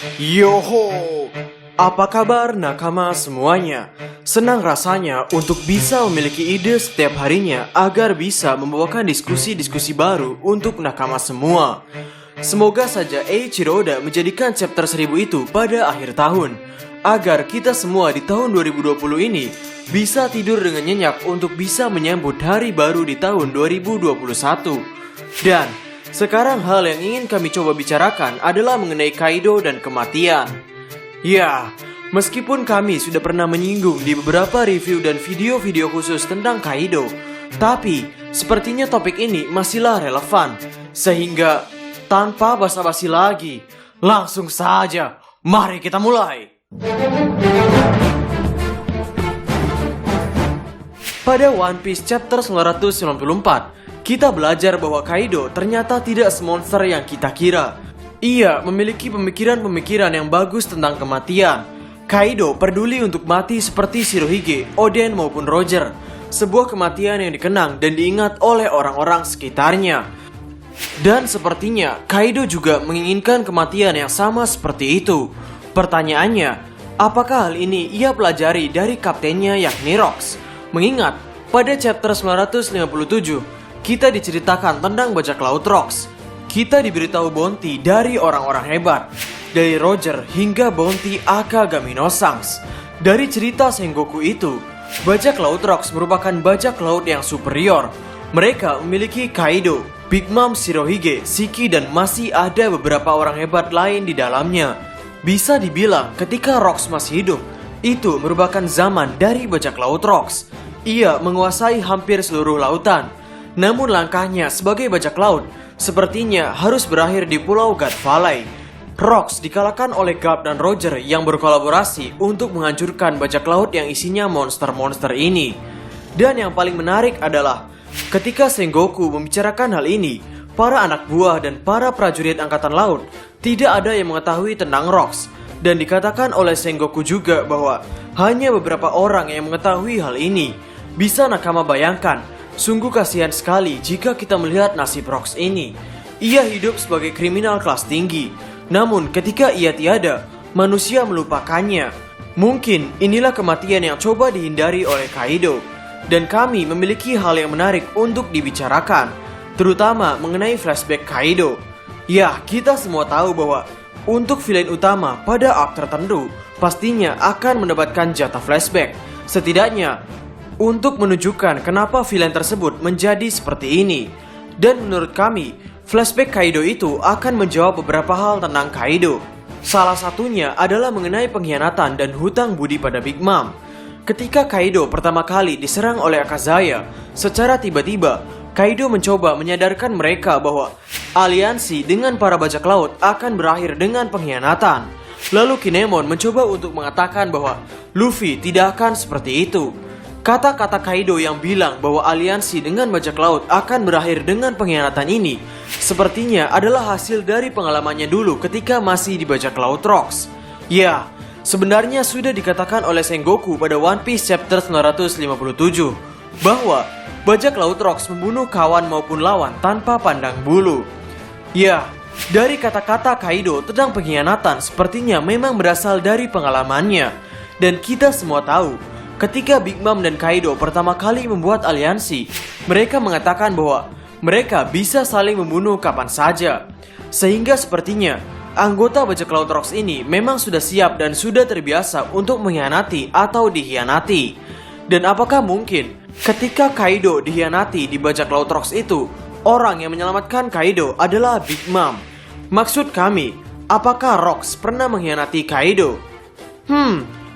Yoho, apa kabar nakama semuanya? Senang rasanya untuk bisa memiliki ide setiap harinya agar bisa membawakan diskusi-diskusi baru untuk nakama semua. Semoga saja Eiichiro Oda menjadikan chapter 1000 itu pada akhir tahun, agar kita semua di tahun 2020 ini bisa tidur dengan nyenyak untuk bisa menyambut hari baru di tahun 2021. Dan sekarang hal yang ingin kami coba bicarakan adalah mengenai Kaido dan kematian. Ya, meskipun kami sudah pernah menyinggung di beberapa review dan video-video khusus tentang Kaido, tapi sepertinya topik ini masihlah relevan. Sehingga tanpa basa-basi lagi, langsung saja mari kita mulai. Pada One Piece chapter 994, kita belajar bahwa Kaido ternyata tidak semonster yang kita kira. Ia memiliki pemikiran-pemikiran yang bagus tentang kematian. Kaido peduli untuk mati seperti Shirohige, Oden maupun Roger. Sebuah kematian yang dikenang dan diingat oleh orang-orang sekitarnya. Dan sepertinya Kaido juga menginginkan kematian yang sama seperti itu. Pertanyaannya, apakah hal ini ia pelajari dari kaptennya yakni Rox? Mengingat pada chapter 957, kita diceritakan tentang bajak laut Rox. Kita diberitahu bounty dari orang-orang hebat, dari Roger hingga bounty Akagami no Sanks. Dari cerita Sengoku itu, bajak laut Rox merupakan bajak laut yang superior. Mereka memiliki Kaido, Big Mom Shirohige, Shiki, dan masih ada beberapa orang hebat lain di dalamnya. Bisa dibilang ketika Rox masih hidup, itu merupakan zaman dari bajak laut Rox. Ia menguasai hampir seluruh lautan. Namun langkahnya sebagai bajak laut sepertinya harus berakhir di Pulau God Valley. Rox dikalahkan oleh Garp dan Roger yang berkolaborasi untuk menghancurkan bajak laut yang isinya monster-monster ini. Dan yang paling menarik adalah ketika Sengoku membicarakan hal ini, para anak buah dan para prajurit angkatan laut tidak ada yang mengetahui tentang Rox. Dan dikatakan oleh Sengoku juga bahwa hanya beberapa orang yang mengetahui hal ini. Bisa nakama bayangkan, sungguh kasihan sekali jika kita melihat nasib Rox ini. Ia hidup sebagai kriminal kelas tinggi, namun ketika ia tiada, manusia melupakannya. Mungkin inilah kematian yang coba dihindari oleh Kaido. Dan kami memiliki hal yang menarik untuk dibicarakan, terutama mengenai flashback Kaido. Ya, kita semua tahu bahwa untuk villain utama pada arc tertentu pastinya akan mendapatkan jatah flashback. Setidaknya untuk menunjukkan kenapa villain tersebut menjadi seperti ini. Dan menurut kami, flashback Kaido itu akan menjawab beberapa hal tentang Kaido. Salah satunya adalah mengenai pengkhianatan dan hutang budi pada Big Mom. Ketika Kaido pertama kali diserang oleh Akazaya, secara tiba-tiba Kaido mencoba menyadarkan mereka bahwa aliansi dengan para bajak laut akan berakhir dengan pengkhianatan. Lalu Kinemon mencoba untuk mengatakan bahwa Luffy tidak akan seperti itu. Kata-kata Kaido yang bilang bahwa aliansi dengan bajak laut akan berakhir dengan pengkhianatan ini sepertinya adalah hasil dari pengalamannya dulu ketika masih di bajak laut Rox. Ya, sebenarnya sudah dikatakan oleh Sengoku pada One Piece chapter 957 bahwa bajak laut Rox membunuh kawan maupun lawan tanpa pandang bulu. Ya, dari kata-kata Kaido tentang pengkhianatan sepertinya memang berasal dari pengalamannya. Dan kita semua tahu, ketika Big Mom dan Kaido pertama kali membuat aliansi, mereka mengatakan bahwa mereka bisa saling membunuh kapan saja. Sehingga sepertinya anggota bajak laut Rox ini memang sudah siap dan sudah terbiasa untuk mengkhianati atau dikhianati. Dan apakah mungkin ketika Kaido dikhianati di bajak laut Rox itu, orang yang menyelamatkan Kaido adalah Big Mom? Maksud kami, apakah Rox pernah mengkhianati Kaido?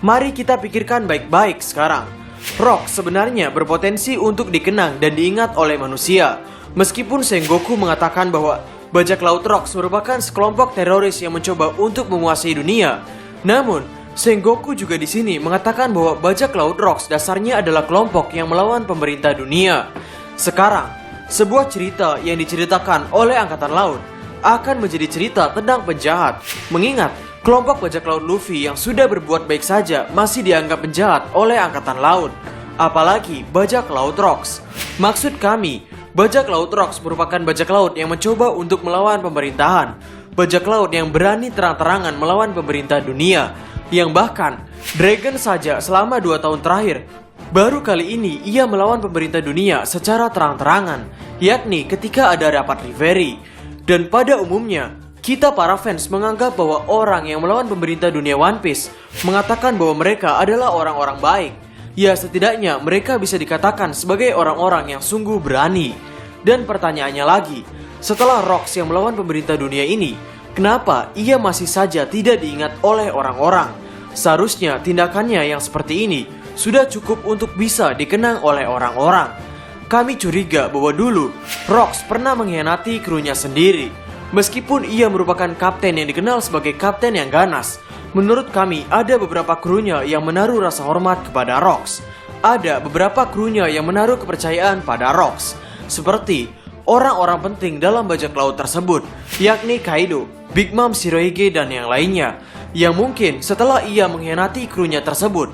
Mari kita pikirkan baik-baik sekarang. Rox sebenarnya berpotensi untuk dikenang dan diingat oleh manusia. Meskipun Sengoku mengatakan bahwa bajak laut Rox merupakan sekelompok teroris yang mencoba untuk menguasai dunia, namun Sengoku juga di sini mengatakan bahwa bajak laut Rox dasarnya adalah kelompok yang melawan pemerintah dunia. Sekarang, sebuah cerita yang diceritakan oleh Angkatan Laut akan menjadi cerita tentang penjahat, mengingat kelompok bajak laut Luffy yang sudah berbuat baik saja masih dianggap penjahat oleh Angkatan Laut. Apalagi bajak laut Rox. Maksud kami, bajak laut Rox merupakan bajak laut yang mencoba untuk melawan pemerintahan. bajak laut yang berani terang-terangan melawan pemerintah dunia. Yang bahkan, Dragon saja selama 2 tahun terakhir, baru kali ini ia melawan pemerintah dunia secara terang-terangan, yakni ketika ada rapat Reverie. Dan pada umumnya, kita para fans menganggap bahwa orang yang melawan pemerintah dunia One Piece mengatakan bahwa mereka adalah orang-orang baik. Ya, setidaknya mereka bisa dikatakan sebagai orang-orang yang sungguh berani. Dan pertanyaannya lagi, setelah Rocks yang melawan pemerintah dunia ini, kenapa ia masih saja tidak diingat oleh orang-orang? Seharusnya tindakannya yang seperti ini sudah cukup untuk bisa dikenang oleh orang-orang. Kami curiga bahwa dulu Rocks pernah mengkhianati krunya sendiri. Meskipun ia merupakan kapten yang dikenal sebagai kapten yang ganas, menurut kami ada beberapa krunya yang menaruh rasa hormat kepada Rocks. Ada beberapa krunya yang menaruh kepercayaan pada Rocks, seperti orang-orang penting dalam bajak laut tersebut, yakni Kaido, Big Mom Shirohige dan yang lainnya, yang mungkin setelah ia mengkhianati krunya tersebut,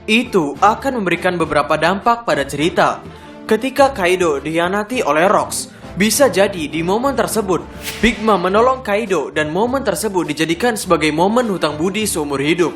itu akan memberikan beberapa dampak pada cerita. Ketika Kaido dikhianati oleh Rocks, bisa jadi di momen tersebut Big Mom menolong Kaido dan momen tersebut dijadikan sebagai momen hutang budi seumur hidup.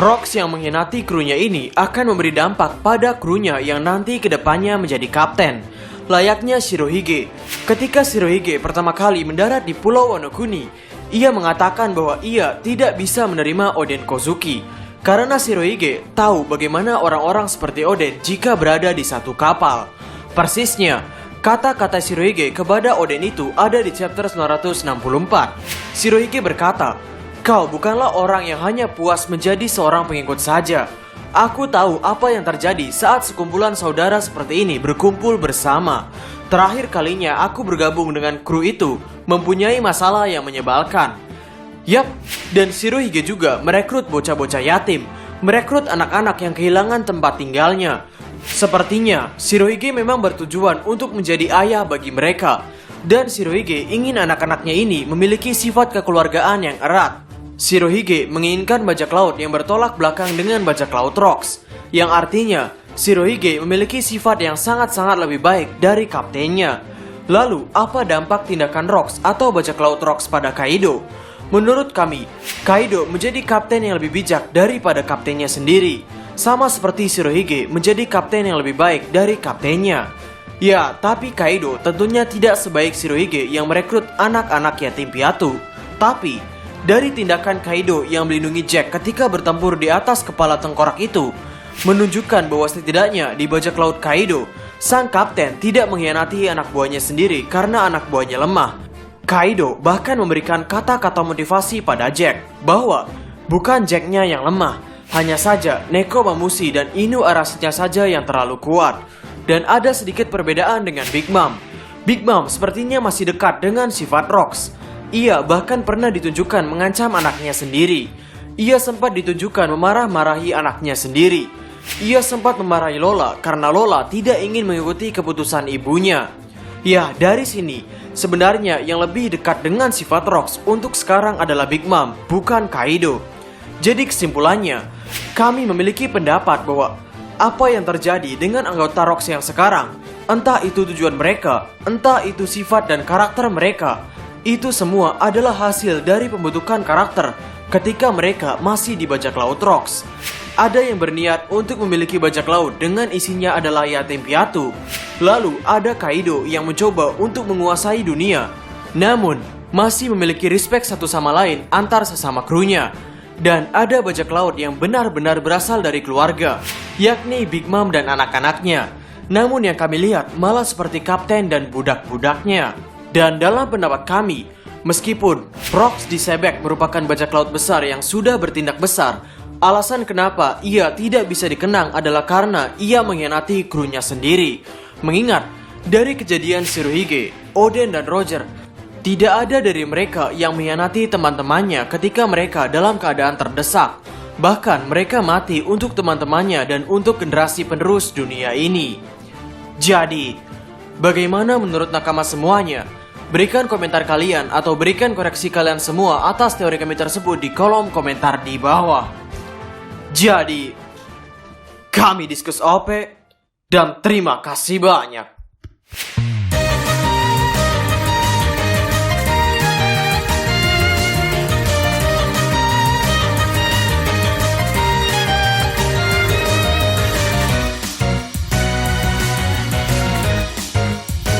Rocks yang mengkhianati krunya ini akan memberi dampak pada krunya yang nanti kedepannya menjadi kapten. Layaknya Shirohige. Ketika Shirohige pertama kali mendarat di Pulau Wano Kuni, ia mengatakan bahwa ia tidak bisa menerima Oden Kozuki karena Shirohige tahu bagaimana orang-orang seperti Oden jika berada di satu kapal. Persisnya, kata-kata Shirohige kepada Oden itu ada di chapter 964. Shirohige berkata, "Kau bukanlah orang yang hanya puas menjadi seorang pengikut saja. Aku tahu apa yang terjadi saat sekumpulan saudara seperti ini berkumpul bersama. Terakhir kalinya aku bergabung dengan kru itu mempunyai masalah yang menyebalkan." Yap, dan Shirohige juga merekrut bocah-bocah yatim, merekrut anak-anak yang kehilangan tempat tinggalnya. Sepertinya Shirohige memang bertujuan untuk menjadi ayah bagi mereka. Dan Shirohige ingin anak-anaknya ini memiliki sifat kekeluargaan yang erat. Shirohige menginginkan bajak laut yang bertolak belakang dengan bajak laut Rocks, yang artinya Shirohige memiliki sifat yang sangat-sangat lebih baik dari kaptennya. Lalu, apa dampak tindakan Rocks atau bajak laut Rocks pada Kaido? Menurut kami, Kaido menjadi kapten yang lebih bijak daripada kaptennya sendiri. Sama seperti Shirohige menjadi kapten yang lebih baik dari kaptennya. Ya, tapi Kaido tentunya tidak sebaik Shirohige yang merekrut anak-anak yatim piatu. Tapi, dari tindakan Kaido yang melindungi Jack ketika bertempur di atas kepala tengkorak itu, menunjukkan bahwa setidaknya di bajak laut Kaido, sang kapten tidak mengkhianati anak buahnya sendiri karena anak buahnya lemah. Kaido bahkan memberikan kata-kata motivasi pada Jack bahwa bukan Jacknya yang lemah, hanya saja Nekomamushi dan Inu Arashinya saja yang terlalu kuat. Dan ada sedikit perbedaan dengan Big Mom. Big Mom sepertinya masih dekat dengan sifat Rocks. Ia bahkan pernah ditunjukkan mengancam anaknya sendiri. Ia sempat ditunjukkan memarah-marahi anaknya sendiri. Ia sempat memarahi Lola karena Lola tidak ingin mengikuti keputusan ibunya. Ya, dari sini sebenarnya yang lebih dekat dengan sifat Rocks untuk sekarang adalah Big Mom, bukan Kaido. Jadi kesimpulannya, kami memiliki pendapat bahwa apa yang terjadi dengan anggota Rocks yang sekarang, entah itu tujuan mereka, entah itu sifat dan karakter mereka, itu semua adalah hasil dari pembentukan karakter ketika mereka masih di bajak laut Rocks. Ada yang berniat untuk memiliki bajak laut dengan isinya adalah yatim piatu. Lalu ada Kaido yang mencoba untuk menguasai dunia, namun masih memiliki respect satu sama lain antar sesama krunya. Dan ada bajak laut yang benar-benar berasal dari keluarga, yakni Big Mom dan anak-anaknya. Namun yang kami lihat malah seperti kapten dan budak-budaknya. Dan dalam pendapat kami, meskipun Rocks di Sebek merupakan bajak laut besar yang sudah bertindak besar, alasan kenapa ia tidak bisa dikenang adalah karena ia mengkhianati krunya sendiri. Mengingat dari kejadian Shirohige, Oden dan Roger, tidak ada dari mereka yang mengkhianati teman-temannya ketika mereka dalam keadaan terdesak. Bahkan mereka mati untuk teman-temannya dan untuk generasi penerus dunia ini. Jadi, bagaimana menurut nakama semuanya? Berikan komentar kalian atau berikan koreksi kalian semua atas teori kami tersebut di kolom komentar di bawah. Jadi, kami Diskus OP dan terima kasih banyak.